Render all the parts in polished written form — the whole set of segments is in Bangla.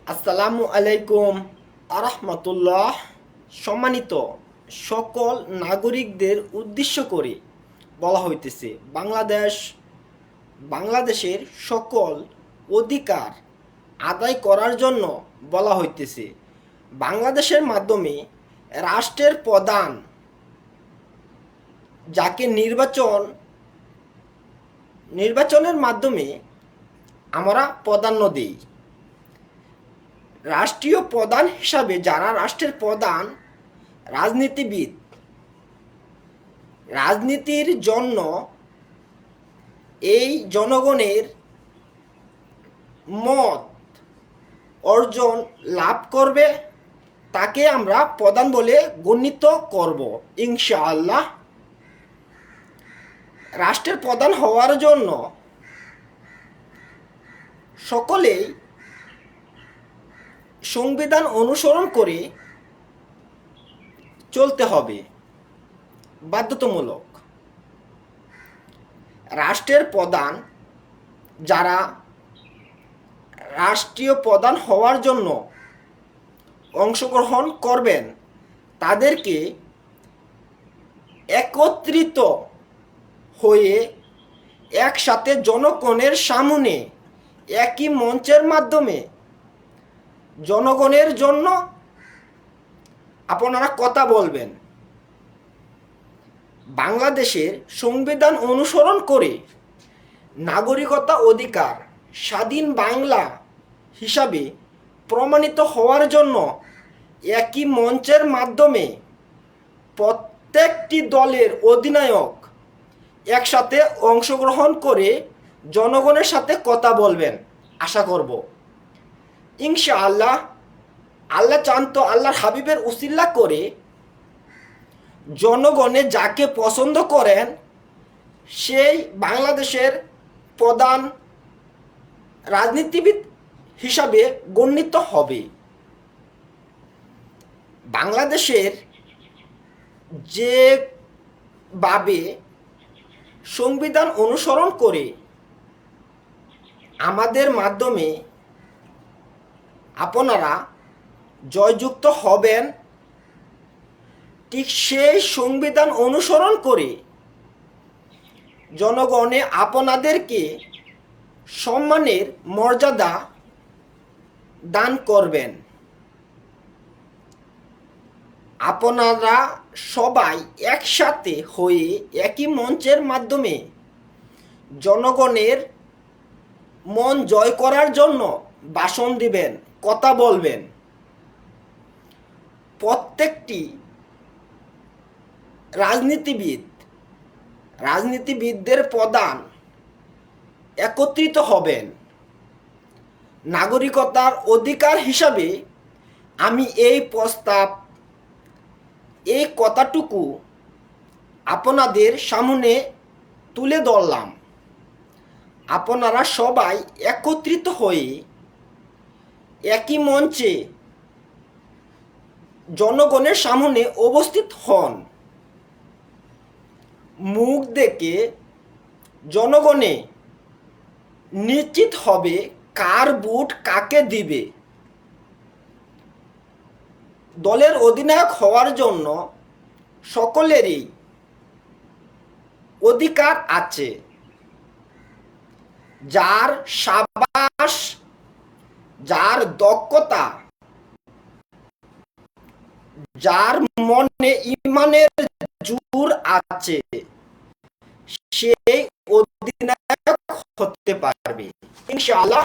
আসসালামু আলাইকুম আরহামতুল্লাহ। সম্মানিত সকল নাগরিকদের উদ্দেশ্য করে বলা হইতেছে বাংলাদেশের সকল অধিকার আদায় করার জন্য বলা হইতেছে। বাংলাদেশের মাধ্যমে রাষ্ট্রের প্রধান যাকে নির্বাচনের মাধ্যমে আমরা প্রাধান্য দিই। রাষ্ট্রীয় প্রধান হিসাবে যারা রাষ্ট্রের প্রধান রাজনীতিবিদ, রাজনীতির জন্য এই জনগণের মত অর্জন লাভ করবে তাকে আমরা প্রধান বলে গণ্যিত করব ইনশাআল্লাহ। রাষ্ট্রের প্রধান হওয়ার জন্য সকলেই সংবিধান অনুসরণ করে চলতে হবে, বাধ্যতামূলক। রাষ্ট্রের প্রধান যারা রাষ্ট্রীয় প্রধান হওয়ার জন্য অংশগ্রহণ করবেন তাদেরকে একত্রিত হয়ে একসাথে জনগণের সামনে একই মঞ্চের মাধ্যমে জনগণের জন্য আপনারা কথা বলবেন। বাংলাদেশের সংবিধান অনুসরণ করে নাগরিকতা অধিকার স্বাধীন বাংলা হিসাবে প্রমাণিত হওয়ার জন্য একই মঞ্চের মাধ্যমে প্রত্যেকটি দলের অধিনায়ক একসাথে অংশগ্রহণ করে জনগণের সাথে কথা বলবেন আশা করব ইনশাআল্লাহ। আল্লাহ চান তো আল্লাহর হাবিবের উসিল্লা করে জনগণে যাকে পছন্দ করেন সেই বাংলাদেশের প্রধান রাজনীতিবিদ হিসাবে গণ্যিত হবে। বাংলাদেশের যেভাবে সংবিধান অনুসরণ করে আমাদের মাধ্যমে আপনারা জয়যুক্ত হবেন, ঠিক সেই সংবিধান অনুসরণ করে জনগণে আপনাদেরকে সম্মানের মর্যাদা দান করবেন। আপনারা সবাই একসাথে হয়ে একই মঞ্চের মাধ্যমে জনগণের মন জয় করার জন্য ভাষণ দিবেন, কথা বলবেন। প্রত্যেকটি রাজনীতিবিদদের প্রধান একত্রিত হবেন। নাগরিকতার অধিকার হিসাবে আমি এই কথাটুকু আপনাদের সামনে তুলে ধরলাম। আপনারা সবাই একত্রিত হয়ে একই মঞ্চে জনগণের সামনে উপস্থিত হন। মুখ দেখে জনগণে নিশ্চিত হবে কার ভোট কাকে দিবে। দলের অধিনায়ক হওয়ার জন্য সকলেরই অধিকার আছে। যার সাবাস, যার দক্ষতা, যার মনে ইমানের জোর আছে সেই অধিনায়ক হতে পারবে ইনশাআল্লাহ।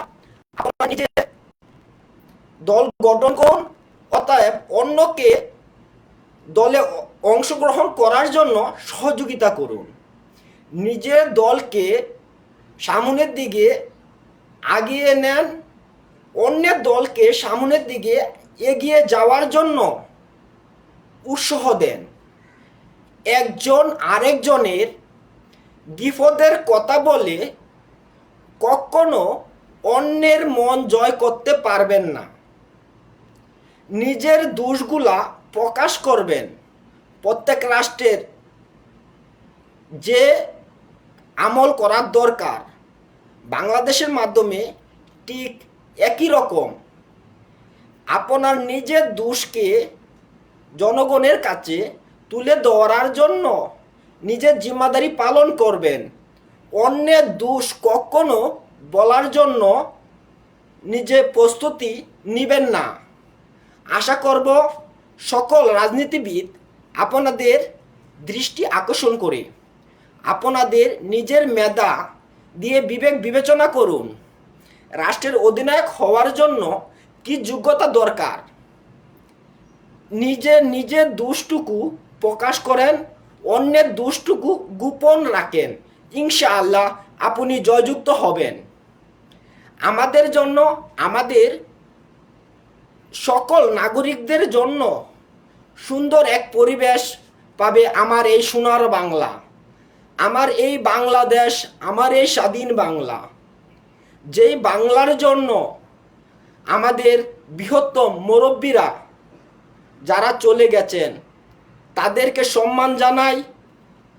আপনারা নিজের দল গঠন করুন, অতএব অন্যকে দলে অংশগ্রহণ করার জন্য সহযোগিতা করুন। নিজের দলকে সামনের দিকে আগিয়ে নেন, অন্যের দলকে সামনের দিকে এগিয়ে যাওয়ার জন্য উৎসাহ দেন। একজন আরেকজনের বিপদের কথা বলে কখনো অন্যের মন জয় করতে পারবেন না। নিজের দোষগুলা প্রকাশ করবেন। প্রত্যেক রাষ্ট্রের যে আমল করার দরকার বাংলাদেশের মাধ্যমে ঠিক একই রকম আপনার নিজের দোষকে জনগণের কাছে তুলে ধরার জন্য নিজের জিম্মাদারি পালন করবেন। অন্যের দোষ কখনো বলার জন্য নিজে প্রস্তুতি নেবেন না। আশা করব সকল রাজনীতিবিদ আপনাদের দৃষ্টি আকর্ষণ করে আপনাদের নিজের মেধা দিয়ে বিবেক বিবেচনা করুন। রাষ্ট্রের অধিনায়ক হওয়ার জন্য কি যোগ্যতা দরকার, নিজের দোষটুকু প্রকাশ করেন, অন্যের দোষটুকু গোপন রাখেন। ইনশাআল্লাহ আপনি জয়যুক্ত হবেন। আমাদের জন্য, আমাদের সকল নাগরিকদের জন্য সুন্দর এক পরিবেশ পাবে আমার এই সোনার বাংলা, আমার এই বাংলাদেশ, আমার এই স্বাধীন বাংলা। যেই বাংলার জন্য আমাদের বৃহত্তম মুরব্বীরা যারা চলে গেছেন তাদেরকে সম্মান জানাই।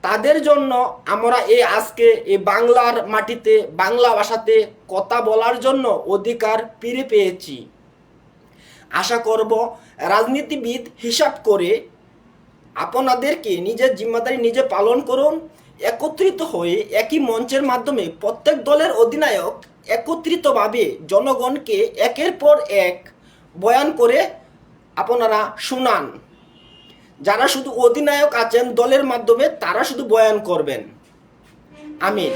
তাদের জন্য আমরা আজকে এই বাংলার মাটিতে বাংলা ভাষাতে কথা বলার জন্য অধিকার ফিরে পেয়েছি। আশা করব রাজনীতিবিদ হিসাব করে আপনাদেরকে নিজের জিম্মাদারি নিজে পালন করুন। একত্রিত হয়ে একই মঞ্চের মাধ্যমে প্রত্যেক দলের অধিনায়ক একত্রিতভাবে জনগণকে একের পর এক বয়ান করে আপনারা শুনান। যারা শুধু অধিনায়ক আছেন দলের মাধ্যমে তারা শুধু বয়ান করবেন। আমিন।